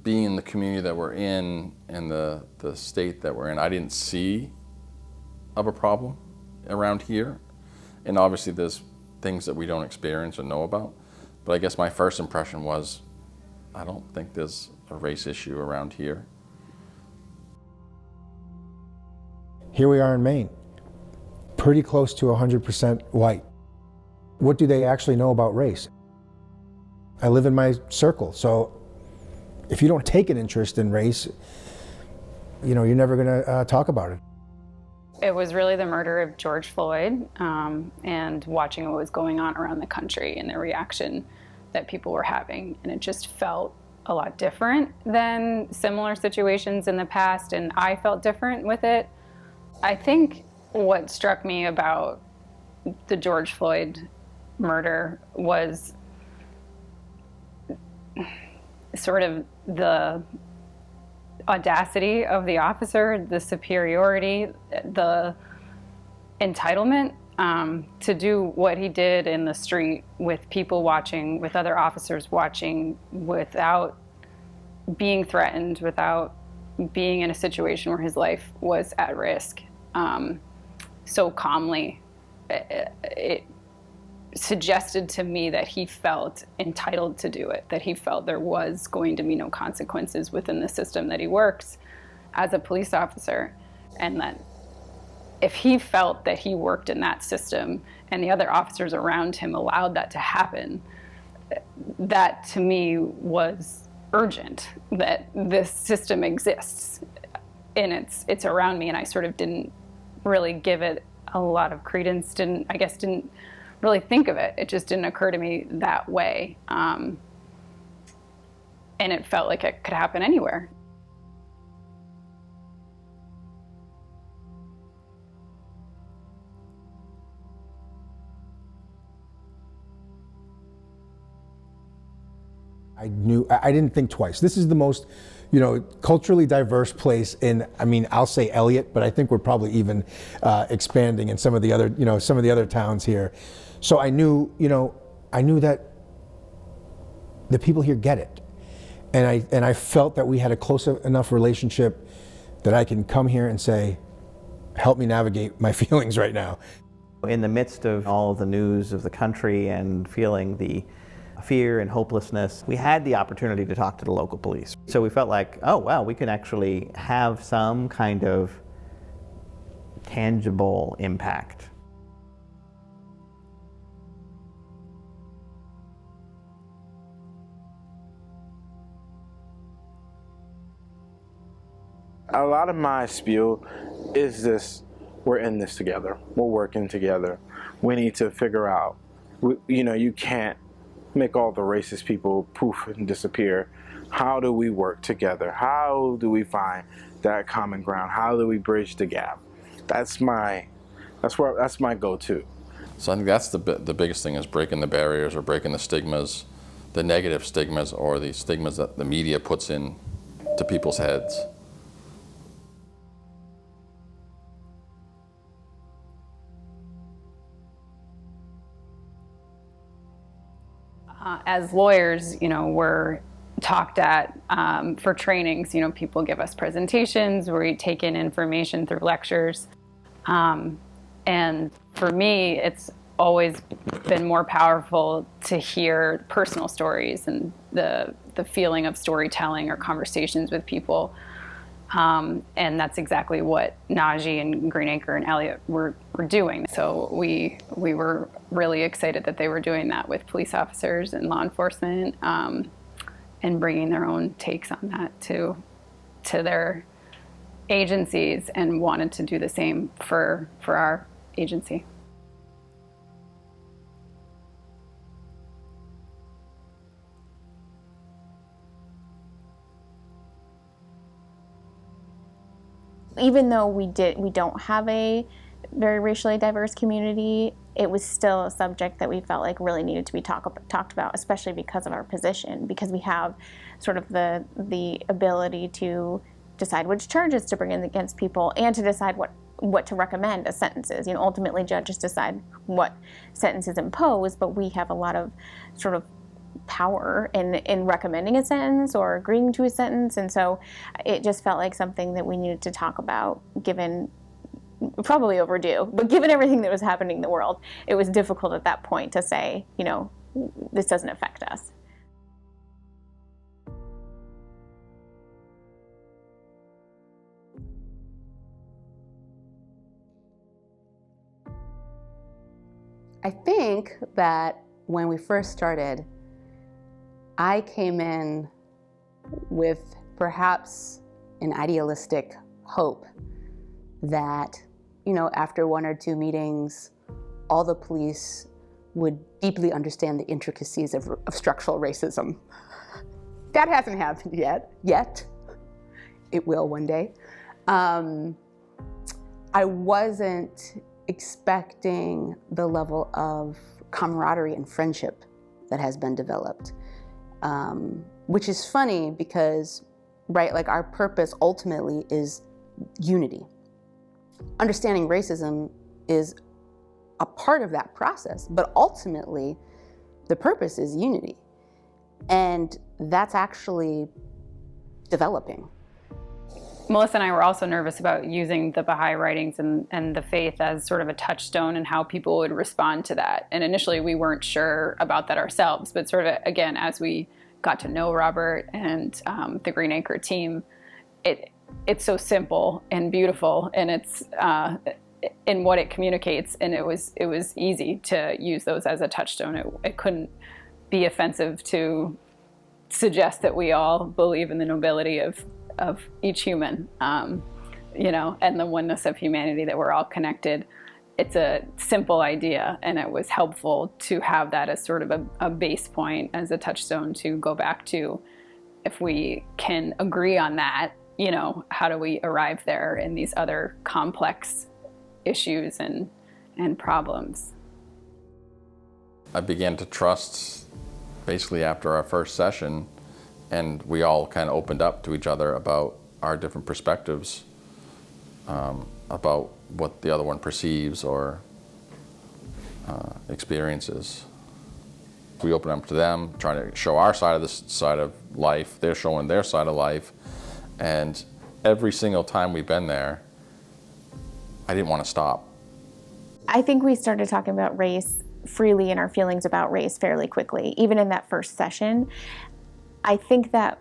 being in the community that we're in and the state that we're in, I didn't see of a problem around here. And obviously there's things that we don't experience or know about. But I guess my first impression was, I don't think there's a race issue around here. Here we are in Maine, pretty close to 100% white. What do they actually know about race? I live in my circle, so if you don't take an interest in race, you know, you're never gonna talk about it. It was really the murder of George Floyd, and watching what was going on around the country and the reaction that people were having. And it just felt a lot different than similar situations in the past, and I felt different with it. I think what struck me about the George Floyd murder was sort of the audacity of the officer, the superiority, the entitlement to do what he did in the street with people watching, with other officers watching, without being threatened, without being in a situation where his life was at risk, so calmly. It suggested to me that he felt entitled to do it, that he felt there was going to be no consequences within the system that he works as a police officer, and that if he felt that he worked in that system and the other officers around him allowed that to happen, that to me was urgent, that this system exists and it's around me, and I sort of didn't really give it a lot of credence, didn't really think of it. It just didn't occur to me that way. And it felt like it could happen anywhere. I didn't think twice. This is the most, you know, culturally diverse place in, I mean, I'll say Elliott, but I think we're probably even expanding in some of the other, you know, some of the other towns here. So I knew, you know, that the people here get it. And I felt that we had a close enough relationship that I can come here and say, help me navigate my feelings right now. In the midst of all of the news of the country and feeling the fear and hopelessness, we had the opportunity to talk to the local police. So we felt like, oh wow, we can actually have some kind of tangible impact. A lot of my spiel is this: we're in this together, we're working together, we need to figure out, you know, you can't make all the racist people poof and disappear. How do we work together? How do we find that common ground? How do we bridge the gap? That's my go-to. So I think that's the biggest thing, is breaking the barriers or breaking the stigmas, the negative stigmas or the stigmas that the media puts in to people's heads. As lawyers, you know, we're talked at for trainings. You know, people give us presentations where we take in information through lectures. And for me, it's always been more powerful to hear personal stories and the feeling of storytelling or conversations with people. And that's exactly what Najee and Green Acre and Elliott were doing. So we were really excited that they were doing that with police officers and law enforcement, and bringing their own takes on that to their agencies, and wanted to do the same for our agency. Even though we don't have a very racially diverse community, it was still a subject that we felt like really needed to be talked about, especially because of our position, because we have sort of the ability to decide which charges to bring in against people and to decide what to recommend as sentences. You know, ultimately judges decide what sentences impose, but we have a lot of sort of power in recommending a sentence or agreeing to a sentence. And so it just felt like something that we needed to talk about, given, probably overdue, but given everything that was happening in the world, it was difficult at that point to say, you know, this doesn't affect us. I think that when we first started, I came in with perhaps an idealistic hope that, you know, after 1 or 2 meetings, all the police would deeply understand the intricacies of structural racism. That hasn't happened yet. It will one day. I wasn't expecting the level of camaraderie and friendship that has been developed, which is funny because, right, like our purpose ultimately is unity. Understanding racism is a part of that process, but ultimately the purpose is unity. And that's actually developing. Melissa and I were also nervous about using the Baha'i writings and the faith as sort of a touchstone and how people would respond to that. And initially we weren't sure about that ourselves, but sort of, again, as we got to know Robert and the Green Acre team, it's so simple and beautiful, and it's in what it communicates, and it was easy to use those as a touchstone. It couldn't be offensive to suggest that we all believe in the nobility of each human, you know, and the oneness of humanity, that we're all connected. It's a simple idea, and it was helpful to have that as sort of a base point, as a touchstone to go back to. If we can agree on that, you know, how do we arrive there in these other complex issues and problems? I began to trust basically after our first session, and we all kind of opened up to each other about our different perspectives, about what the other one perceives or experiences. We open up to them, trying to show our side of life. They're showing their side of life. And every single time we've been there, I didn't want to stop. I think we started talking about race freely and our feelings about race fairly quickly, even in that first session. I think that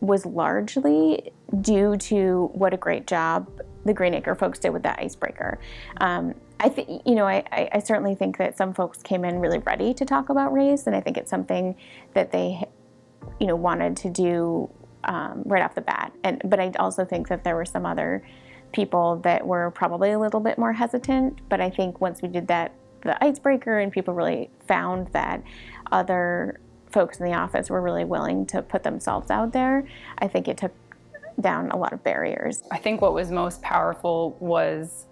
was largely due to what a great job the Green Acre folks did with that icebreaker. I think, you know, I certainly think that some folks came in really ready to talk about race, and I think it's something that they, you know, wanted to do right off the bat. But I also think that there were some other people that were probably a little bit more hesitant. But I think once we did the icebreaker, and people really found that other folks in the office were really willing to put themselves out there, I think it took down a lot of barriers. I think what was most powerful was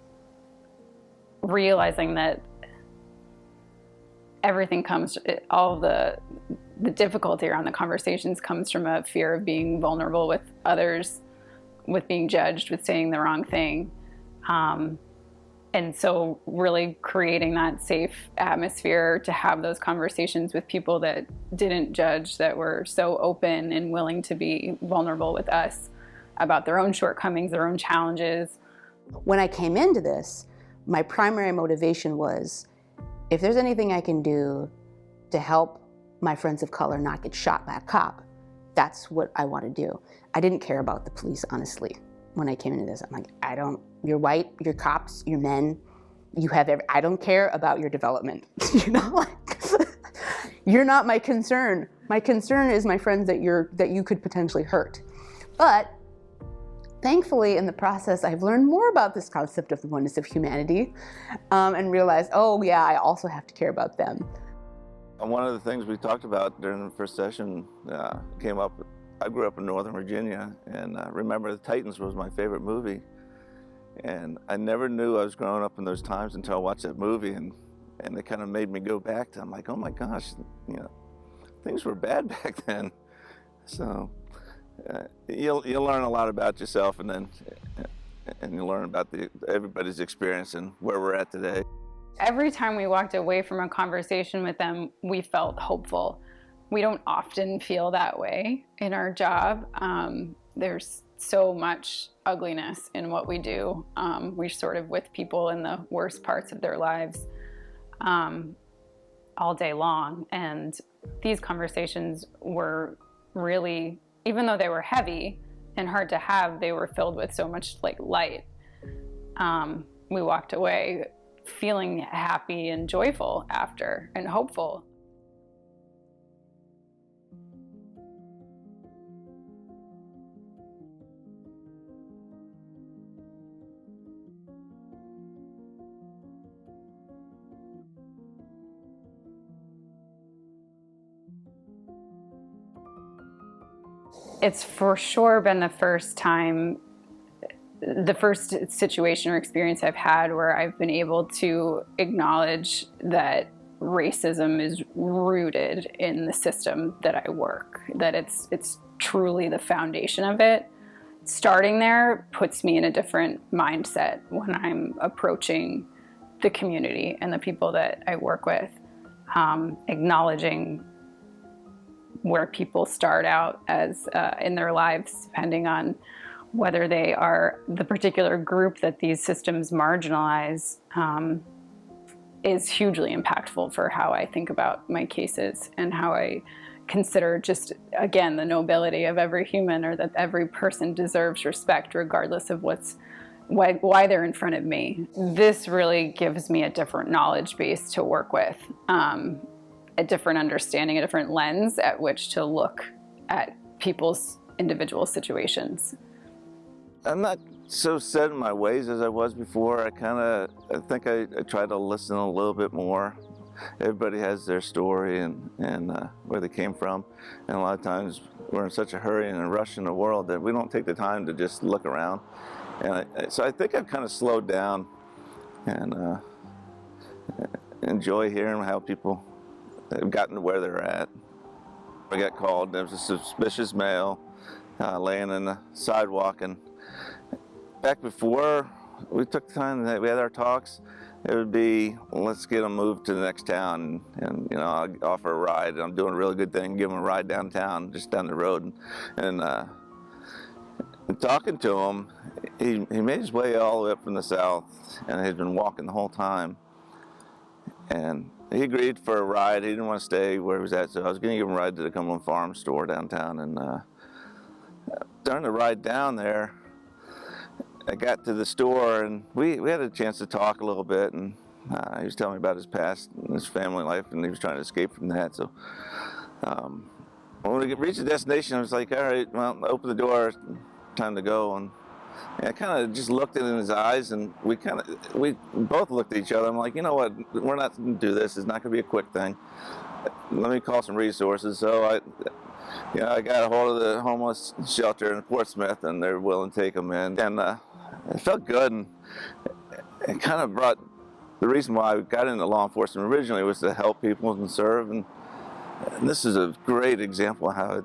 realizing that everything all the difficulty around the conversations comes from a fear of being vulnerable with others, with being judged, with saying the wrong thing. And so really creating that safe atmosphere to have those conversations with people that didn't judge, that were so open and willing to be vulnerable with us about their own shortcomings, their own challenges. When I came into this, my primary motivation was, if there's anything I can do to help my friends of color not get shot by a cop, that's what I want to do. I didn't care about the police, honestly, when I came into this. I'm like, you're white, you're cops, you're men, I don't care about your development. You know, like, you're not my concern. My concern is my friends that you could potentially hurt. But thankfully, in the process, I've learned more about this concept of the oneness of humanity, and realized, oh yeah, I also have to care about them. One of the things we talked about during the first session came up. I grew up in Northern Virginia, and Remember the Titans was my favorite movie. And I never knew I was growing up in those times until I watched that movie, and it kind of made me go back to, I'm like, oh my gosh, you know, things were bad back then. So you'll learn a lot about yourself, and you learn about everybody's experience and where we're at today. Every time we walked away from a conversation with them, we felt hopeful. We don't often feel that way in our job. There's so much ugliness in what we do. We're sort of with people in the worst parts of their lives all day long. And these conversations were really, even though they were heavy and hard to have, they were filled with so much like light. We walked away feeling happy and joyful after, and hopeful. It's for sure been the first situation or experience I've had where I've been able to acknowledge that racism is rooted in the system that I work, that it's truly the foundation of it. Starting there puts me in a different mindset when I'm approaching the community and the people that I work with, acknowledging where people start out as in their lives, depending on whether they are the particular group that these systems marginalize, is hugely impactful for how I think about my cases and how I consider just, again, the nobility of every human, or that every person deserves respect regardless of why they're in front of me. This really gives me a different knowledge base to work with. A different understanding, a different lens at which to look at people's individual situations. I'm not so set in my ways as I was before. I think I try to listen a little bit more. Everybody has their story and where they came from. And a lot of times we're in such a hurry and a rush in the world that we don't take the time to just look around. And so I think I've kind of slowed down and enjoy hearing how people have gotten to where they're at. I got called. There was a suspicious male laying in the sidewalk, and back before we took the time that we had our talks, it would be, let's get him moved to the next town, and I'll offer a ride. I'm doing a really good thing, give him a ride downtown, just down the road, and talking to him, he made his way all the way up from the south, and he'd been walking the whole time, and he agreed for a ride. He didn't want to stay where he was at, so I was going to give him a ride to the Cumberland Farm store downtown. And during the ride down there, I got to the store, and we had a chance to talk a little bit. And he was telling me about his past and his family life, and he was trying to escape from that. So when we reached the destination, I was like, all right, well, open the door, time to go. And I kind of just looked in his eyes, and we both looked at each other. I'm like, you know what, we're not going to do this. It's not going to be a quick thing. Let me call some resources. So I got a hold of the homeless shelter in Portsmouth, and they're willing to take him in. And it felt good, and it kind of brought, the reason why I got into law enforcement originally was to help people and serve. And this is a great example of how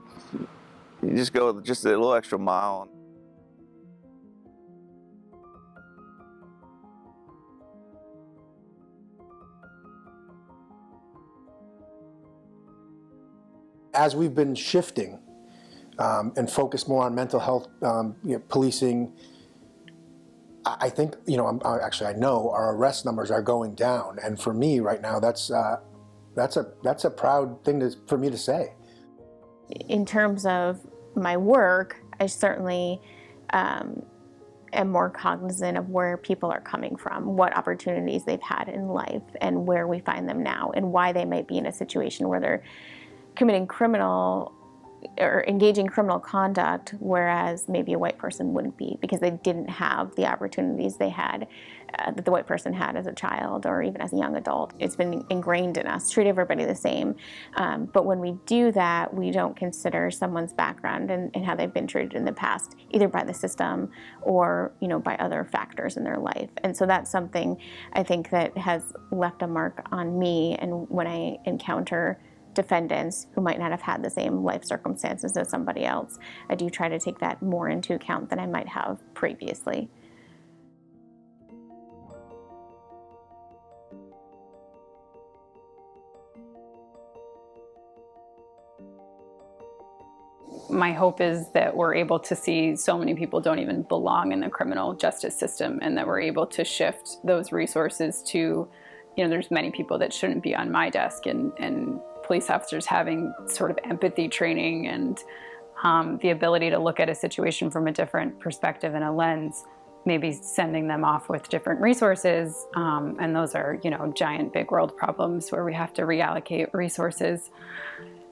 you just go just a little extra mile. As we've been shifting and focused more on mental health, policing, I think, I know our arrest numbers are going down. And for me right now, that's a proud thing for me to say. In terms of my work, I certainly am more cognizant of where people are coming from, what opportunities they've had in life, and where we find them now, and why they might be in a situation where they're committing criminal or engaging criminal conduct, whereas maybe a white person wouldn't be, because they didn't have the opportunities they had that the white person had as a child or even as a young adult. It's been ingrained in us, treat everybody the same. But when we do that, we don't consider someone's background and how they've been treated in the past, either by the system or by other factors in their life. And so that's something I think that has left a mark on me. And when I encounter defendants who might not have had the same life circumstances as somebody else, I do try to take that more into account than I might have previously. my hope is that we're able to see so many people don't even belong in the criminal justice system, and that we're able to shift those resources to, there's many people that shouldn't be on my desk, and police officers having sort of empathy training and the ability to look at a situation from a different perspective and a lens, maybe sending them off with different resources. And those are, giant big world problems where we have to reallocate resources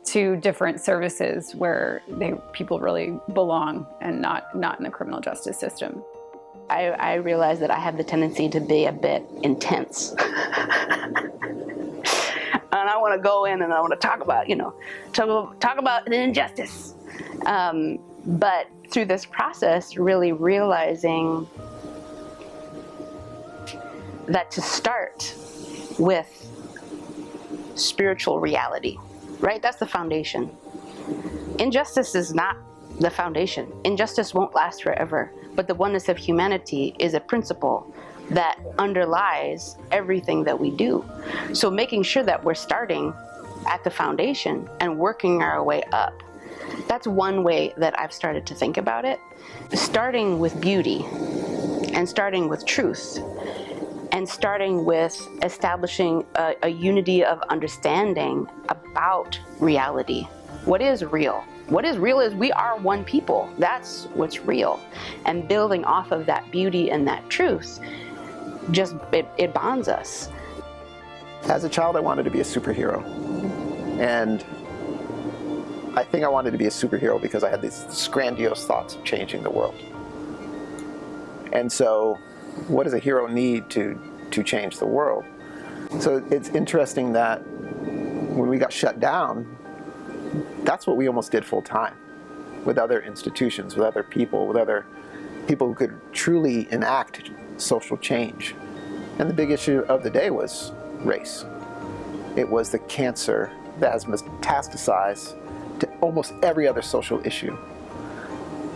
to different services where people really belong, and not in the criminal justice system. I realize that I have the tendency to be a bit intense. And I want to go in and I want to talk about, talk about the injustice. But through this process, really realizing that to start with spiritual reality, right? That's the foundation. Injustice is not the foundation. Injustice won't last forever, but the oneness of humanity is a principle that underlies everything that we do. So making sure that we're starting at the foundation and working our way up. That's one way that I've started to think about it. Starting with beauty, and starting with truth, and starting with establishing a unity of understanding about reality. What is real? What is real is we are one people. That's what's real. And building off of that beauty and that truth, it bonds us. As a child, I wanted to be a superhero. And I think I wanted to be a superhero because I had these grandiose thoughts of changing the world. And so, what does a hero need to change the world? So it's interesting that when we got shut down, that's what we almost did full time, with other institutions, with other people who could truly enact social change. And the big issue of the day was race. It was the cancer that has metastasized to almost every other social issue.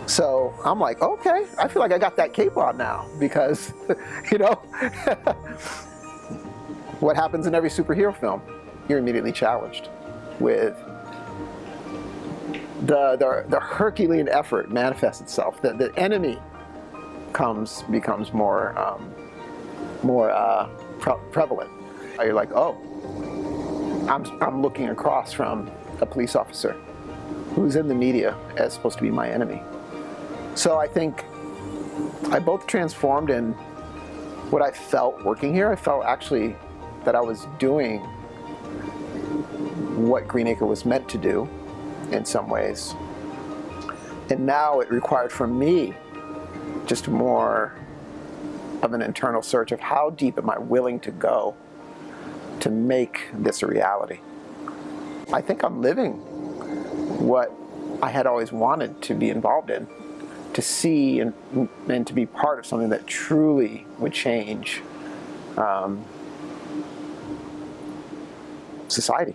So I'm like, okay, I feel like I got that cape on now, because, what happens in every superhero film? You're immediately challenged with the Herculean effort manifests itself. The enemy becomes more prevalent. You're like, oh, I'm looking across from a police officer who's in the media as supposed to be my enemy. So I think I both transformed in what I felt working here. I felt actually that I was doing what Green Acre was meant to do in some ways. And now it required from me just more of an internal search of how deep am I willing to go to make this a reality. I think I'm living what I had always wanted to be involved in, to see and to be part of something that truly would change society.